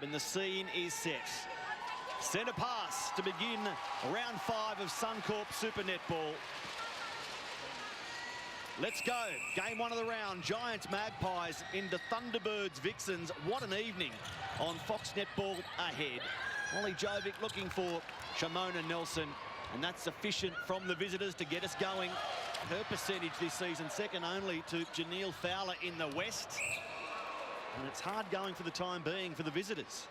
Garben. The scene is set. Centre pass to begin round 5 of Suncorp Super Netball. Let's go. Game 1 of the round. Giants Magpies into Thunderbirds Vixens. What an evening on Fox Netball ahead. Ollie Jovic looking for Shimona Nelson, and that's sufficient from the visitors to get us going. Her percentage this season second only to Janelle Fowler in the West. And it's hard going for the time being for the visitors.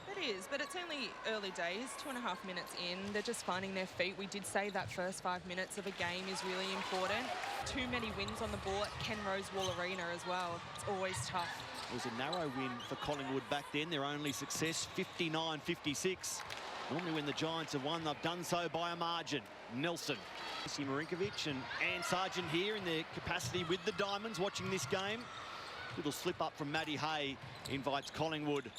It is, but it's only early days, 2.5 minutes in. They're just finding their feet. We did say that first 5 minutes of a game is really important. Too many wins on the board. Ken Rosewall Arena as well. It's always tough. It was a narrow win for Collingwood back then. Their only success, 59-56. Normally when the Giants have won, they've done so by a margin. Nelson, Marinkovic and Anne Sargent here in their capacity with the Diamonds watching this game. Little slip up from Maddie Hay invites Collingwood.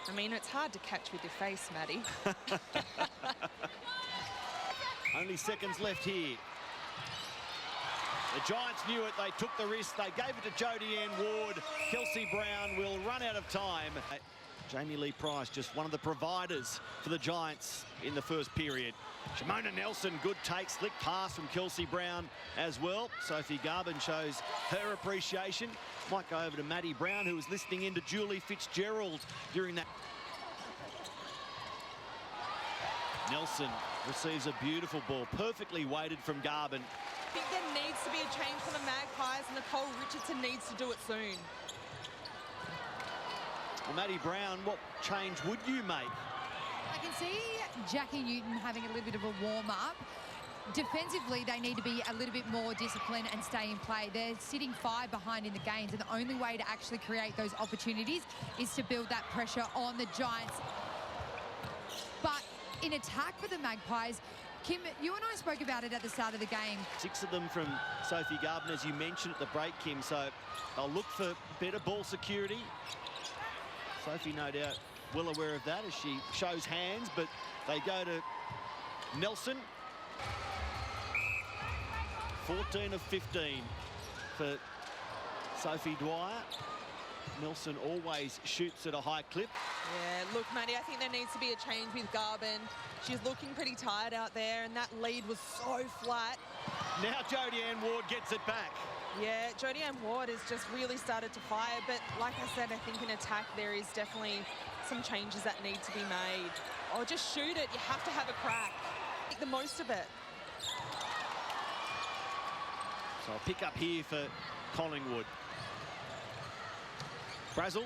I mean, it's hard to catch with your face, Maddie. Only seconds left here. The Giants knew it. They took the risk. They gave it to Jodie Ann Ward. Kelsey Brown will run out of time. Jamie Lee Price, just one of the providers for the Giants in the first period. Shimona Nelson, good take, slick pass from Kelsey Brown as well. Sophie Garben shows her appreciation. Might go over to Maddie Brown, who was listening in to Julie Fitzgerald during that. Nelson receives a beautiful ball, perfectly weighted from Garben. I think there needs to be a change for the Magpies, and Nicole Richardson needs to do it soon. Well, Maddie Brown, what change would you make? I can see Jackie Newton having a little bit of a warm-up. Defensively, they need to be a little bit more disciplined and stay in play. They're sitting 5 behind in the games, and the only way to actually create those opportunities is to build that pressure on the Giants. But in attack for the Magpies, Kim, you and I spoke about it at the start of the game. 6 of them from Sophie Garben, as you mentioned at the break, Kim, so they'll look for better ball security. Sophie, no doubt, well aware of that as she shows hands, but they go to Nelson. 14 of 15 for Sophie Dwyer. Nelson always shoots at a high clip. Yeah, look, Maddie, I think there needs to be a change with Garben. She's looking pretty tired out there, and that lead was so flat. Now Jodie Ann Ward gets it back. Yeah, Jodie Ann Ward has just really started to fire, but like I said, I think in attack there is definitely some changes that need to be made. Or just shoot it. You have to have a crack. Make the most of it. So I'll pick up here for Collingwood. Brazel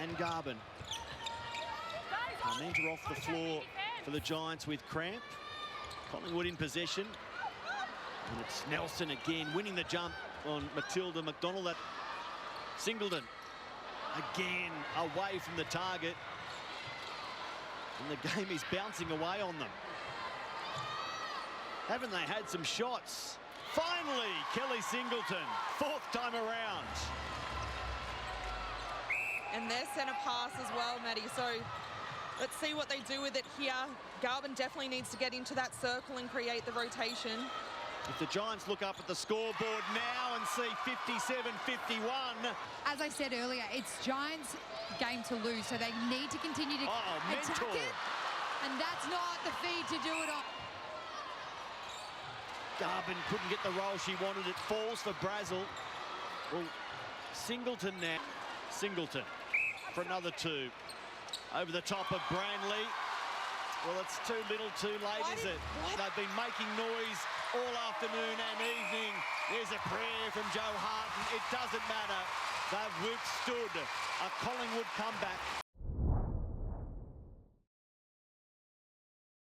and Garben. Armenta off the floor for the Giants with cramp. Collingwood in possession. And it's Nelson again winning the jump on Matilda McDonald. That Singleton again away from the target. And the game is bouncing away on them. Haven't they had some shots? Finally, Kelly Singleton, 4th time around. And their centre pass as well, Maddie. So let's see what they do with it here. Garben definitely needs to get into that circle and create the rotation. If the Giants look up at the scoreboard now and see 57-51. As I said earlier, it's Giants' game to lose, so they need to continue to attack it. And that's not the feed to do it on. Garben couldn't get the roll she wanted. It falls for Brazel. Well, Singleton now. Singleton for another 2. Over the top of Branley. Well, it's too little too late, is it? They've been making noise all afternoon and evening. There's a prayer from Joe Harton. It doesn't matter. They've withstood a Collingwood comeback.